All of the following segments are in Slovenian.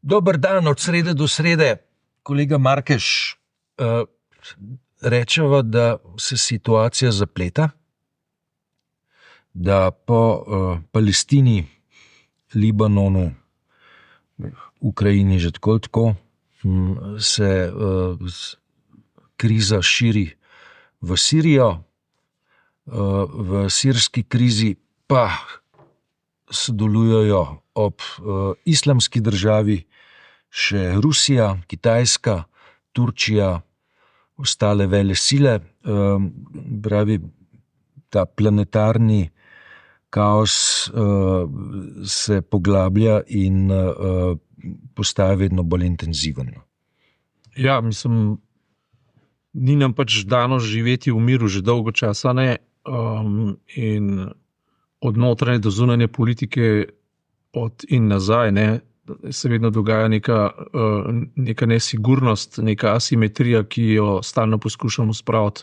Dober dan, od srede do srede, kolega Markeš. Rečeva, da se situacija zapleta, da po Palestini, Libanonu, Ukrajini že tako se kriza širi v Sirijo, v sirski krizi pa sodelujejo ob islamski državi še Rusija, Kitajska, Turčija, ostale vele sile. Pravi, ta planetarni kaos se poglablja in postaja vedno bolj intenziven. Ja, mislim, ni nam pač dano živeti v miru že dolgo časa, ne? In od notranje do zunanje politike in nazaj, ne, se vedno dogaja neka nesigurnost, neka asimetrija, ki jo stalno poskušamo spraviti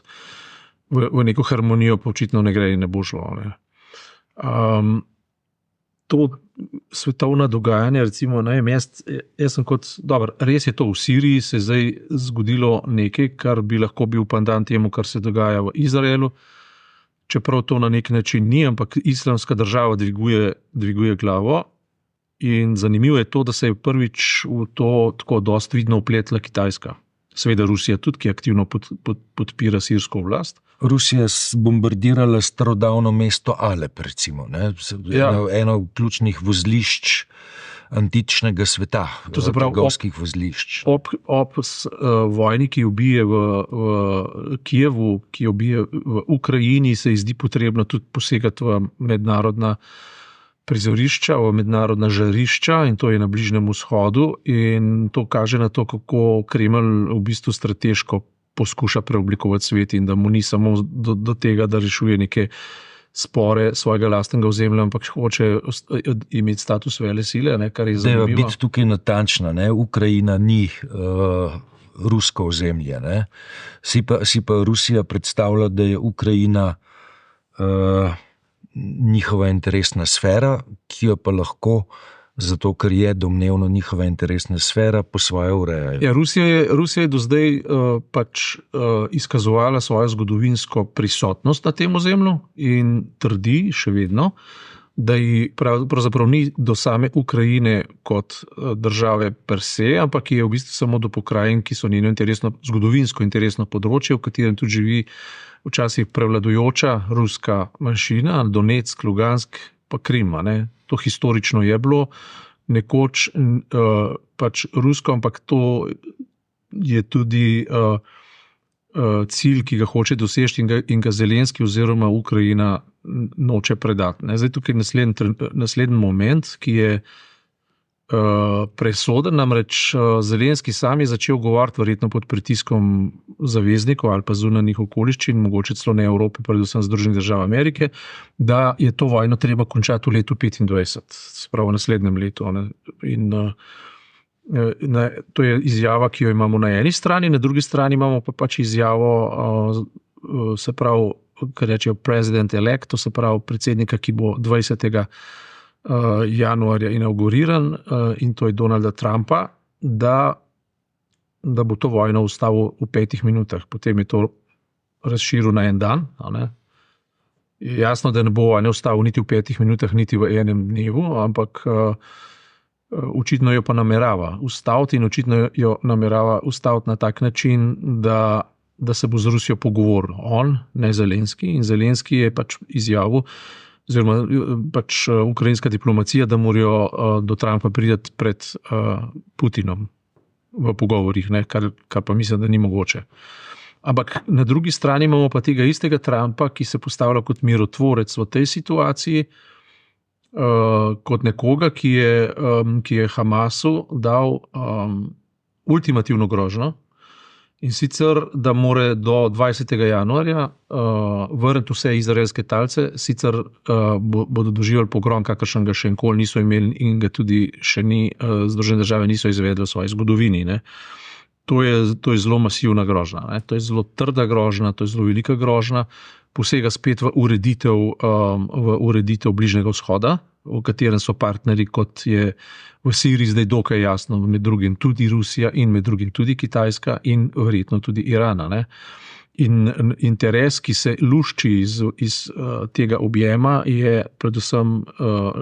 v neko harmonijo, pa očitno ne gre in ne bo šlo. Ne. To svetovna dogajanja, recimo, ne, jaz sem res je to v Siriji, se je zdaj zgodilo nekaj, kar bi lahko bil pandan temu, kar se dogaja v Izraelu, čeprav to na nek način ni, ampak islamska država dviguje glavo. In zanimivo je to, da se je prvič v to tako dosti vidno vpletla Kitajska. Seveda Rusija tudi, ki aktivno podpira sirsko oblast. Rusija je bombardirala starodavno mesto Alep, recimo, ne? Eno ključnih vozlišč antičnega sveta, trgovskih vozlišč. Ob vojni, ki ubije v Kijevu, ki ubije v Ukrajini, se zdi potrebno tudi posegati v mednarodna prizorišča, v mednarodna žarišča, in to je na Bližnjem vzhodu, in to kaže na to, kako Kremelj v bistvu strateško poskuša preoblikovati svet in da mu ni samo do tega, da rešuje neke spore svojega lastnega ozemlja, ampak hoče imeti status vele sile, ne, kar je zanimivo. Treba biti tukaj natančna, ne? Ukrajina ni rusko ozemlje. Ne? Si pa Rusija predstavlja, da je Ukrajina njihova interesna sfera, ki jo pa lahko, zato ker je domnevno njihova interesna sfera, po svoje urejajo. Ja, Rusija je do zdaj izkazovala svojo zgodovinsko prisotnost na tem ozemlju in trdi še vedno, da ji pravzaprav ni do same Ukrajine kot države per se, ampak je v bistvu samo do pokrajin, ki so njeno zgodovinsko interesno področje, v katerem tudi živi včasih prevladujoča ruska manjšina, Donetsk, Lugansk, pa Krim. Ne? To historično je bilo nekoč pač rusko, ampak to je tudi cilj, ki ga hoče doseči in ga Zelenski oziroma Ukrajina noče predati. Ne? Zdaj tukaj naslednji moment, ki je presoden, namreč Zelenski sam je začel govoriti, verjetno pod pritiskom zaveznikov ali pa zunanjih okoliščin, mogoče celo ne Evrope, predvsem Združenih držav Amerike, da je to vojno treba končati v letu 2025, spravo v naslednjem letu. Ne? In to je izjava, ki jo imamo na eni strani, na drugi strani imamo pa pač izjavo, se pravi, kar rečejo president-elect, to se pravi predsednika, ki bo 20. januarja inauguriran, in to je Donalda Trumpa, da bo to vojno ustavil v 5 minutah. Potem je to razširil na en dan. Je jasno, da ne bo vojno ustavil niti v 5 minutah, niti v enem dnevu, ampak očitno jo pa namerava ustaviti in očitno jo namerava ustaviti na tak način, da se bo z Rusijo pogovoril. On, ne Zelenski. In Zelenski je pač izjavil, oziroma pač ukrajinska diplomacija, da morajo do Trumpa priti pred Putinom v pogovorih, ne, kar pa mislim, da ni mogoče. Ampak na drugi strani imamo pa tega istega Trumpa, ki se postavlja kot mirotvorec v tej situaciji, kot nekoga, ki je Hamasu dal ultimativno grožnjo, in sicer, da more do 20. januarja vrniti vse izraelske talce, sicer bodo doživeli pogrom, kakršen ga še nikoli niso imeli in ga tudi še ni, Združene države niso izvedle v svoji zgodovini. Ne. To je zelo masivna grožnja, ne. To je zelo trda grožnja, to je zelo velika grožnja, posega spet v ureditev Bližnjega vzhoda, v katerem so partnerji, kot je v Siriji zdaj dokaj jasno, med drugim tudi Rusija in med drugim tudi Kitajska in verjetno tudi Irana. Ne. In interes, ki se lušči iz tega objema, je predvsem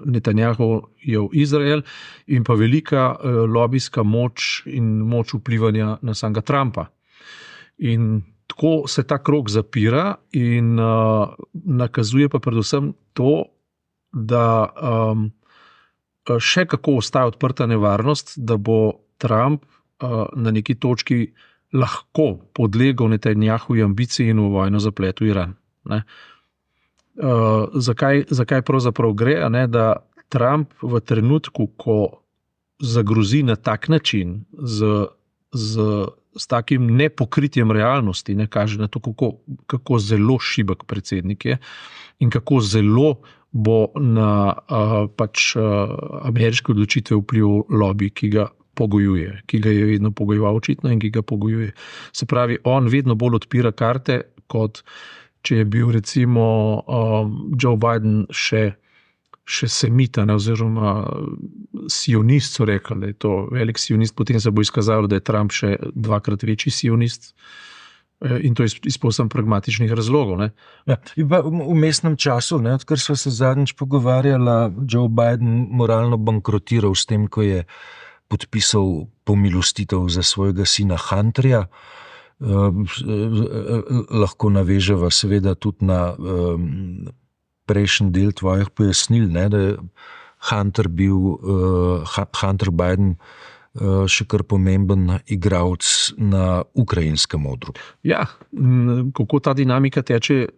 Netanjahujev Izrael in pa velika lobijska moč in moč vplivanja na samega Trumpa. In tako se ta krog zapira in nakazuje pa predvsem to, da še kako ostaja odprta nevarnost, da bo Trump na neki točki lahko podlegel Netanjahujevi ambiciji in v vojno zapletel Iran. Ne. Zakaj pravzaprav gre? Ne, da Trump v trenutku, ko zagrozi na tak način s takim nepokritjem realnosti, ne, kaže na to, kako zelo šibek predsednik je in kako zelo bo na ameriške odločitve vplival lobby, ki ga pogojuje, ki ga je vedno pogojeval očitno in ki ga pogojuje. Se pravi, on vedno bolj odpira karte, kot če je bil recimo Joe Biden še semita, ne, oziroma sionist, so rekli, da je to velik sionist, potem se bo izkazalo, da je Trump še dvakrat večji sionist in to iz povsem pragmatičnih razlogov. Ne. Ja, v mestnem času, ne, odkar sva se zadnjič pogovarjala, Joe Biden moralno bankrotiral s tem, ko je podpisal pomilostitev za svojega sina Hunterja. Lahko naveževa seveda tudi na prejšnji del tvojih pojasnil, ne, da je Hunter Biden še kar pomemben igralec na ukrajinskem odru. Ja, kako ta dinamika teče,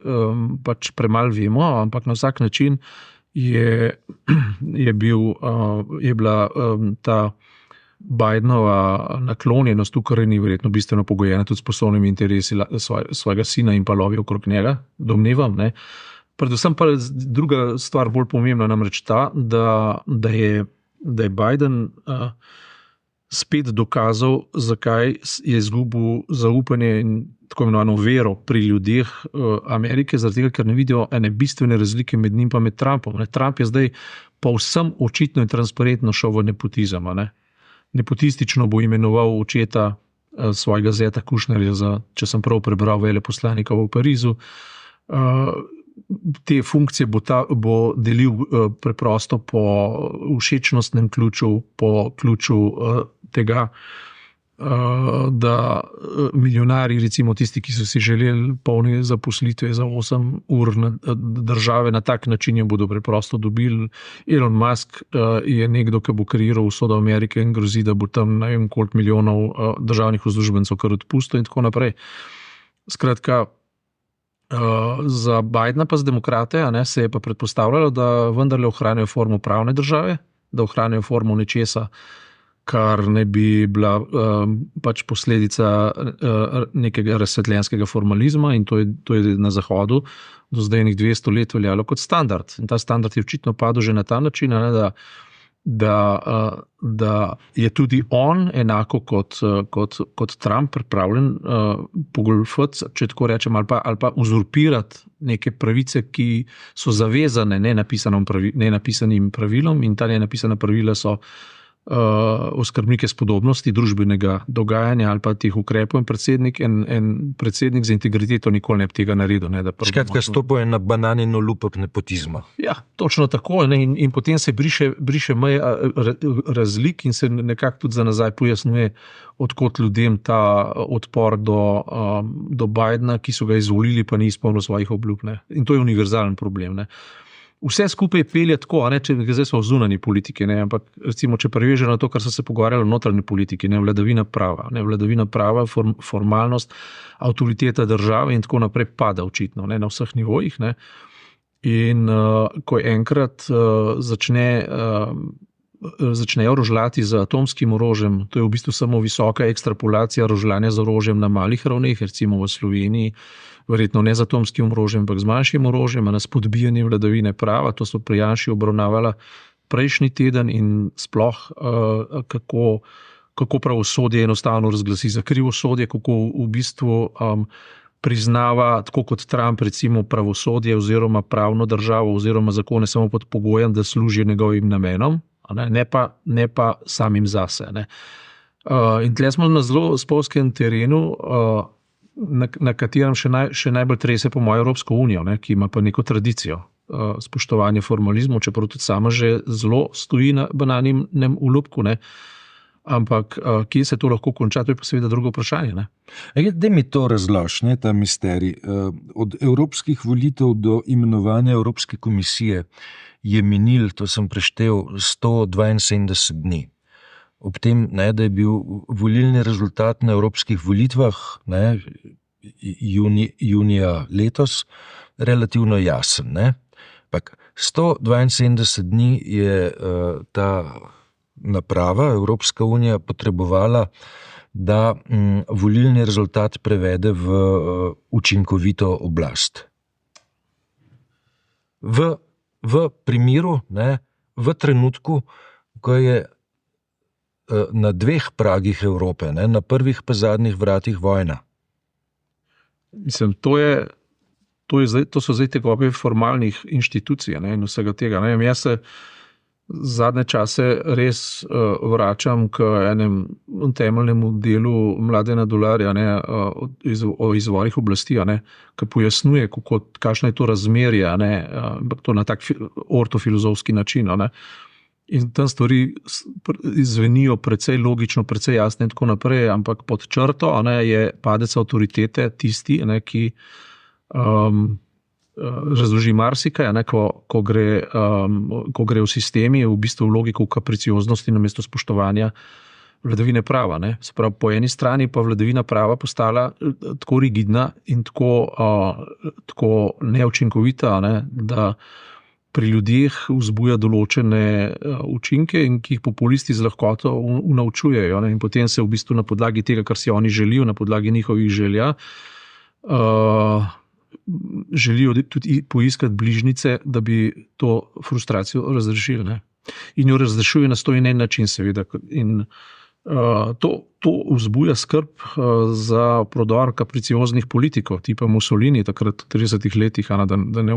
pač premalo vemo, ampak na vsak način je bila ta Bidenova naklonjenost Ukrajini verjetno bistveno pogojena tudi s poslovnimi interesi svojega sina in pa lovi okrog njega, domnevam. Ne. Predvsem pa druga stvar bolj pomembna, namreč ta, da je Biden spet dokazal, zakaj je izgubil zaupanje in tako imenovano vero pri ljudeh Amerike, zaradi tega, ker ne vidijo ene bistvene razlike med njim pa med Trumpom. Trump je zdaj povsem očitno in transparentno šel v nepotizem. Ne. Nepotistično bo imenoval očeta svojega zeta Kushnerja za, če sem prav prebral, veleposlanika v Parizu. Te funkcije bo delil preprosto po všečnostnem ključu, po ključu tega, da milijonarji, recimo tisti, ki so si želeli polne zaposlitve za 8 ur države, na tak način jo bodo preprosto dobili. Elon Musk je nekdo, ki bo kreiral usodo Amerike in grozi, da bo tam ne vem koliko milijonov državnih uslužbencev kar odpustil in tako naprej. Skratka, za Bidena pa z demokrate se je pa predpostavljalo, da vendarle ohranijo formo pravne države, da ohranijo formo nečesa, kar ne bi bila pač posledica nekega razsvetljenskega formalizma, in to je na Zahodu do zdaj 200 let veljalo kot standard. In ta standard je očitno padel že na ta način, da je tudi on, enako kot Trump, pripravljen pogoljufati, če tako rečem, ali pa uzurpirati neke pravice, ki so zavezane nenapisanim pravilom, in ta nenapisana pravila so oskrbnike spodobnosti družbenega dogajanja ali pa teh ukrepov, in predsednik za integriteto nikoli ne bi tega naredil. Skratka, stopo je na bananino lupek nepotizma. Ja, točno tako. In potem se briše meja razlik in se nekako tudi za nazaj pojasnjuje, odkot ljudem ta odpor do Bidena, ki so ga izvolili, pa ni izpolnil svojih obljub. In to je univerzalen problem. Vse skupaj pelje tako, če zdaj smo v zunanji politiki, ampak recimo, če preveže na to, kar so se pogovarjali o notranji politiki, vladavina prava, formalnost, avtoriteta države in tako naprej pada očitno, na vseh nivojih. In ko enkrat začnejo rožljati z atomskim orožjem, to je v bistvu samo visoka ekstrapolacija rožljanja z orožjem na malih ravneh, recimo v Sloveniji, verjetno ne z atomskim orožjem, ampak z manjšim orožjem, na spodbijanje vladavine prava. To so pri Janši obravnavala prejšnji teden in sploh kako pravosodje enostavno razglasi za krivosodje, kako v bistvu priznava, tako kot Trump, recimo pravosodje oziroma pravno državo oziroma zakone samo pod pogojem, da služijo njegovim namenom, ne pa samim zase. Ne. In tle smo na zelo spolskem terenu, na katerem še najbolj trese po mojo Evropsko unijo, ne, ki ima pa neko tradicijo spoštovanja formalizmov, čeprav tudi sama že zelo stoji na bananinem ulupku, ne. Ampak kje se to lahko konča, to je pa seveda drugo vprašanje. Ne? Daj mi to razloži, ne, ta misterij. Od evropskih volitev do imenovanja Evropske komisije je minil, to sem preštel, 172 dni. Ob tem, ne, da je bil volilni rezultat na evropskih volitvah, ne, junija letos, relativno jasen. Ne? Pak 172 dni je ta naprava, Evropska unija, potrebovala, da volilni rezultat prevede v učinkovito oblast. V primeru, ne, v trenutku, ko je na dveh pragih Evrope, ne, na prvih pa zadnjih vratih vojna. Mislim, to so zdaj tegobe formalnih inštitucij, ne, in vsega tega. Ne. Jaz se zadnje čase res vračam k enem temeljnemu delu Mladena Dolarja, ne, o izvorih oblasti, ne, ki pojasnjuje, kakšno je to razmerje, ne, to na tak ortofilozofski način. Ne. In tam stvari zvenijo precej logično, precej jasne in tako naprej, ampak pod črto, ne, je padec avtoritete tisti, ne, ki razloži marsikaj, ne, ko gre v sistemi, v bistvu v logiko kapricioznosti namesto spoštovanja vladavine prava. Ne. Se pravi, po eni strani pa vladavina prava postala tako rigidna in tako neučinkovita, ne, da pri ljudeh vzbuja določene učinke in ki jih populisti z lahkoto unaučujejo. Ne. In potem se v bistvu na podlagi tega, kar si oni želijo, na podlagi njihovih želja, želijo tudi poiskati bližnjice, da bi to frustracijo razrešili. Ne. In jo razrešuje na 101 način, seveda. In to vzbuja skrb za prodor kapricioznih politikov, tipa Mussolini, takrat v 30 letih, da ne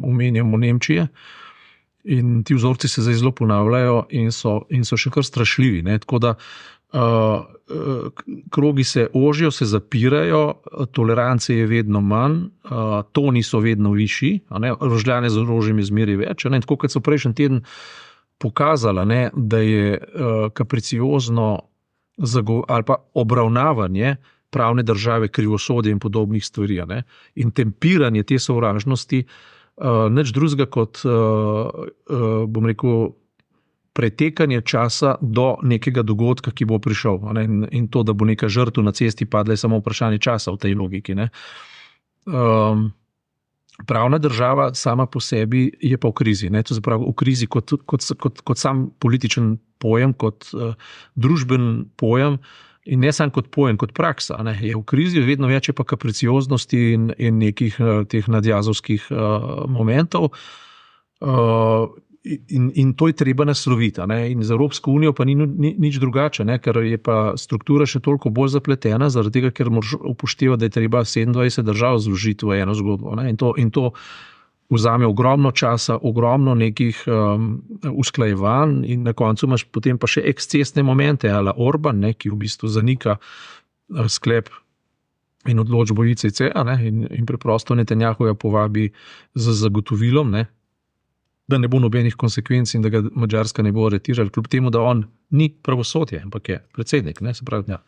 omenjamo Nemčije. In ti vzorci se zdaj zelo ponavljajo in so še kar strašljivi. Ne. Tako da krogi se ožijo, se zapirajo, tolerance je vedno manj, toni so vedno višji, rožljane z orožjem je zmeraj več. Ne. Tako kot so prejšnji teden pokazala, ne, da je kapriciozno ali pa obravnavanje pravne države, krivosodje in podobnih stvari, ne, in tempiranje te sovražnosti nič drugega kot, bom rekel, pretekanje časa do nekega dogodka, ki bo prišel. Ne, in to, da bo neka žrtev na cesti padla, je samo vprašanje časa v tej logiki. Ne. Pravna država sama po sebi je pa v krizi. Ne. To se pravi v krizi kot sam političen pojem, kot družben pojem in ne samo kot pojem, kot praksa. Ne. Je v krizi, vedno več je pa kapricioznosti in nekih teh nadjazovskih momentov. In to je treba nasloviti. Ne? In za Evropsko unijo pa ni nič drugače, ne? Ker je pa struktura še toliko bolj zapletena, zaradi tega, ker moraš upoštevati, da je treba 27 držav zložiti v eno zgodbo. Ne? In to vzame ogromno časa, ogromno nekih usklajevanj in na koncu imaš potem pa še ekscesne momente, ala Orban, ne? Ki v bistvu zanika sklep in odločbo ICC, in preprosto Netanjahuja povabi z zagotovilom, ne? Da ne bo nobenih konsekvenc in da ga Madžarska ne bo aretirala, kljub temu, da on ni pravosodje, ampak je predsednik. Ne? Se pravi, ja.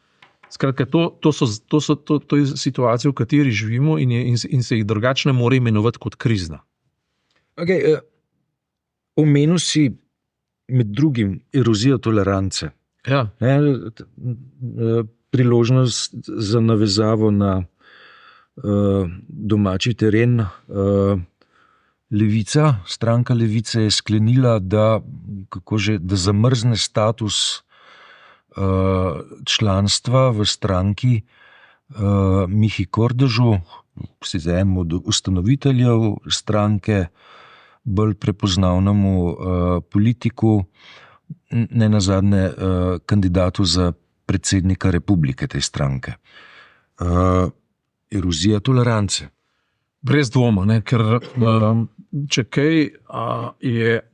Skratka, to je situacija, v kateri živimo in se jih drugače ne more imenovati kot krizna. Okay, omenil si med drugim erozijo tolerance. Ja. Priložnost za navezavo na domači teren. Levica, stranka Levice je sklenila, da zamrzne status članstva v stranki Mihi Kordežu, sicer enemu od ustanoviteljev stranke, bolj prepoznavnemu politiku, ne nazadnje kandidatu za predsednika republike te stranke. erozija tolerance. Brez dvoma, ne, ker če kaj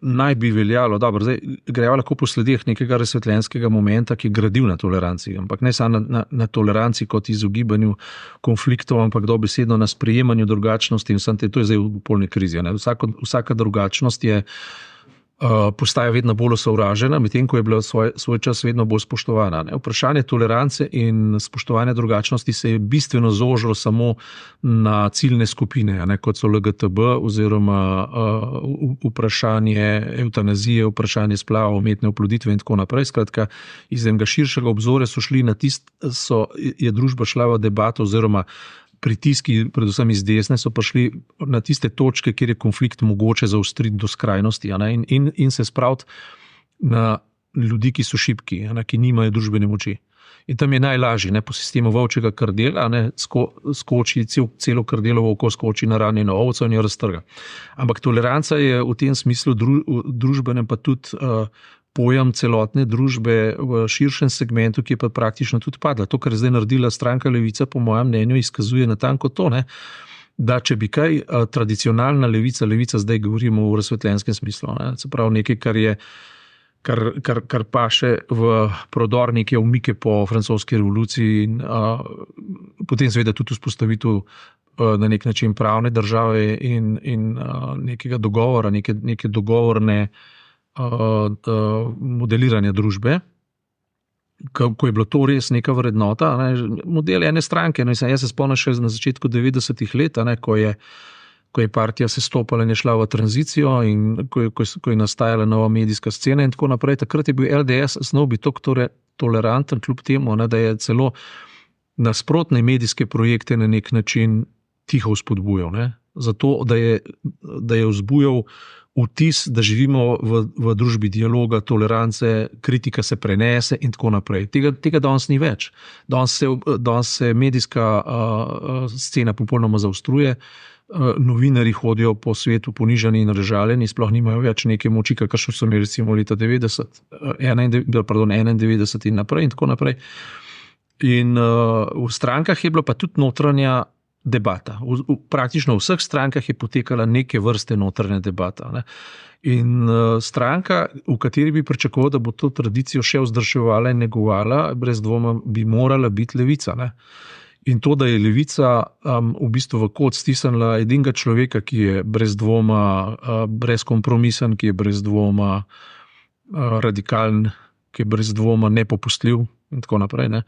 naj bi veljalo, dobro, zdaj grejo lahko po sledih nekega razsvetljenskega momenta, ki je gradil na toleranci, ampak ne samo na toleranci kot izogibanju konfliktov, ampak dobesedno na sprejemanju drugačnosti in vsem to je zdaj v polni krizi. Ne. Vsaka drugačnost postaja vedno bolj osovražena, medtem ko je bila svoj čas vedno bolj spoštovana. Ne. Vprašanje tolerance in spoštovanja drugačnosti se je bistveno zožilo samo na ciljne skupine, ne, kot so LGTB oziroma vprašanje evtanazije, vprašanje splava, umetne oploditve in tako naprej. Skratka, iz enega širšega obzorja so šli je družba šla v debato oziroma pritiski, predvsem iz desne, so prišli na tiste točke, kjer je konflikt mogoče zaostriti do skrajnosti, in se spraviti na ljudi, ki so šibki, ki nimajo družbene moči. In tam je najlažje, po sistemu volčjega krdela, skoči celo krdelovo oko, skoči na ranjeno ovco in jo raztrga. Ampak toleranca je v tem smislu družbenem pa tudi pojem celotne družbe v širšem segmentu, ki je pa praktično tudi padla. To, kar je zdaj naredila stranka Levica, po mojem mnenju, izkazuje natanko to, da če bi kaj tradicionalna levica zdaj govorimo v razsvetljenskem smislu, se pravi nekaj, kar paše v prodor neke umike po francoski revoluciji in potem seveda tudi vzpostavitev na nek način pravne države in nekega dogovora, neke dogovorne modeliranja družbe, ko je bilo to res neka vrednota, model ene stranke. Jaz se spomnim še na začetku 90-ih let, ko je partija sestopala in je šla v tranzicijo in ko je nastajala nova medijska scena in tako naprej. Takrat je bil LDS znal biti toleranten, kljub temu, da je celo nasprotne medijske projekte na nek način tiho vzpodbujal. Zato, da je vzbujal vtis, da živimo v družbi dialoga, tolerance, kritika se prenese in tako naprej. Tega danes ni več. Danes se medijska scena popolnoma zaostruje, novinarji hodijo po svetu ponižani in razžaljeni, sploh nimajo več neke moči, kakršno so imeli recimo leta 91 in naprej in tako naprej. In v strankah je bila pa tudi notranja debata. Praktično v vseh strankah je potekala neke vrste notranja debata. In stranka, v kateri bi pričakoval, da bo to tradicijo še vzdrževala in negovala, brez dvoma bi morala biti Levica. In to, da je Levica v bistvu v kot stisnila edinega človeka, ki je brez dvoma brezkompromisen, ki je brez dvoma radikalen, ki je brez dvoma nepopustljiv in tako naprej.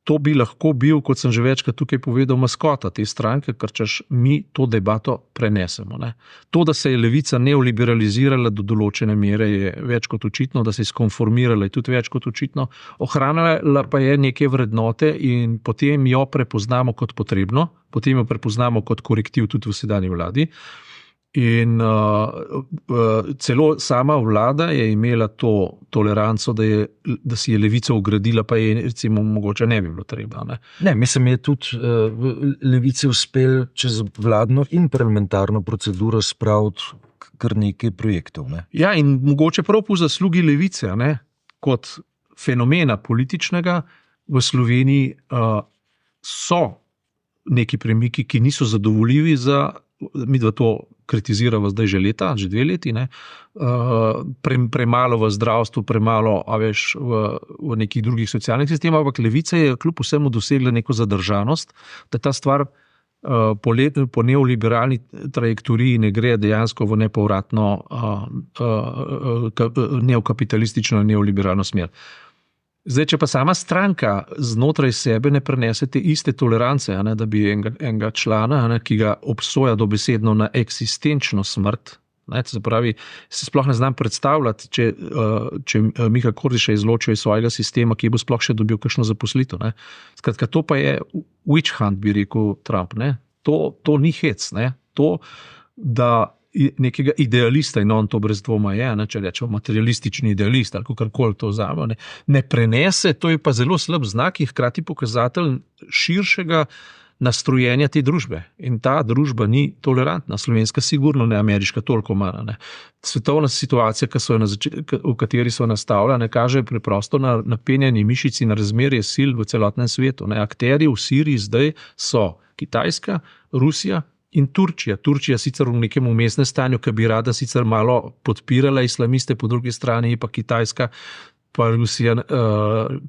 To bi lahko bil, kot sem že večkrat tukaj povedal, maskota te stranke, ker češ mi to debato prenesemo. To, da se je Levica neoliberalizirala do določene mere, je več kot očitno, da se je skonformirala, je tudi več kot očitno, ohranila pa je neke vrednote in potem jo prepoznamo kot potrebno, potem jo prepoznamo kot korektiv tudi v sedanji vladi. In celo sama vlada je imela to toleranco, da si je Levica ugradila, pa je recimo mogoče ne bi bilo treba. Mislim, je tudi Levici uspel čez vladno in parlamentarno proceduro spraviti kar nekaj projektov. Ja, in mogoče prav po zaslugi Levice, kot fenomena političnega v Sloveniji so neki premiki, ki niso zadovoljivi za mi dva to kritiziramo zdaj že 2 leti, premalo v zdravstvu, premalo v nekih drugih socialnih sistemih, ampak Levica je kljub vsemu dosegla neko zadržanost, da ta stvar po neoliberalni trajektoriji ne gre dejansko v nepovratno neokapitalistično neoliberalno smer. Zdaj, če pa sama stranka znotraj sebe ne prenese te iste tolerance, da bi enega člana, ki ga obsoja dobesedno na eksistenčno smrt, se pravi, se sploh ne znam predstavljati, če Miha Kordiša izločijo iz svojega sistema, ki bo sploh še dobil kakšno zaposlitev. Skratka, to pa je witch hunt, bi rekel Trump. To ni hec. To, da nekega idealista, in on to brez dvoma je, če rečemo materialistični idealist ali kakorkoli to vzame, ne prenese, to je pa zelo slab znak in hkrati pokazatelj širšega nastrojenja te družbe. In ta družba ni tolerantna, slovenska sigurno ne, ameriška toliko manj. Ne. Svetovna situacija, v kateri so nastavljene, kaže preprosto na napenjanje mišic in na razmerje sil v celotnem svetu. Ne. Akterji v Siriji zdaj so Kitajska, Rusija in Turčija. Turčija sicer v nekem umestnem stanju, ki bi rada sicer malo podpirala islamiste, po drugi strani je pa Kitajska pa Rusija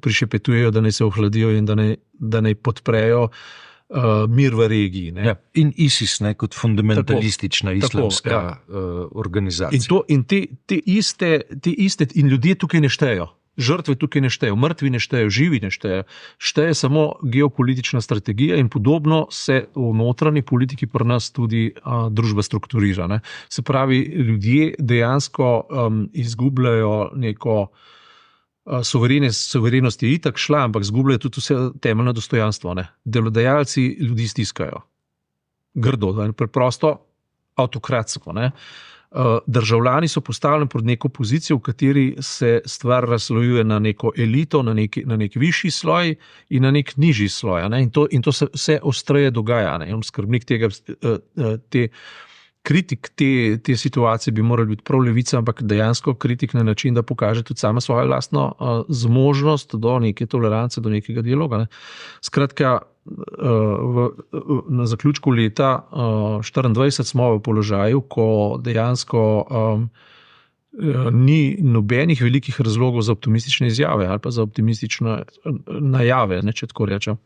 prišepetujejo, da naj se ohladijo in da naj podprejo mir v regiji. Ne. Ja, in ISIS, ne, kot fundamentalistična islamska organizacija. In te iste in ljudje tukaj ne štejo. Žrtve tukaj ne štejo, mrtvi ne štejo, živi ne štejo. Šteje samo geopolitična strategija in podobno se v notranji politiki pri nas tudi družba strukturira. Ne. Se pravi, ljudje dejansko izgubljajo neko suverenost je itak šla, ampak izgubljajo tudi vse temeljno dostojanstvo. Ne. Delodajalci ljudi stiskajo. Grdo, preprosto avtokratsko. Ne. Državljani so postavljeni pred neko pozicijo, v kateri se stvar razslojuje na neko elito, na nek višji sloj in na nek nižji sloj. Ne. In to se vse ostreje dogaja. Ne. Skrbnik tega, kritik te situacije bi moral biti prav levica, ampak dejansko kritik na način, da pokaže tudi sama svojo lastno zmožnost do neke tolerance, do nekega dialoga. Ne. Skratka, na zaključku leta 2024 smo v položaju, ko dejansko ni nobenih velikih razlogov za optimistične izjave ali pa za optimistične najave, ne, če tako rečem.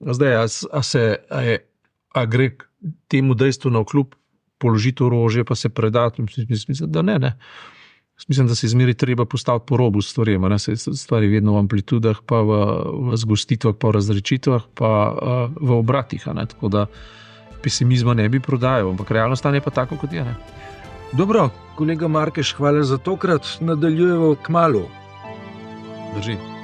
Zdaj, a gre temu dejstvu navkljub položiti orožje pa se predati? Mislim, da ne. Mislim, da se izmeri treba postaviti po robu stvarem. Stvari vedno v amplitudah, pa v zgostitvah, pa v razrečitvah, pa v obratih. Tako da pesimizma ne bi prodajal, ampak realno stanje pa tako, kot je. Ne? Dobro, kolega Markeš, hvala za tokrat. Nadaljujemo kmalu. Drži.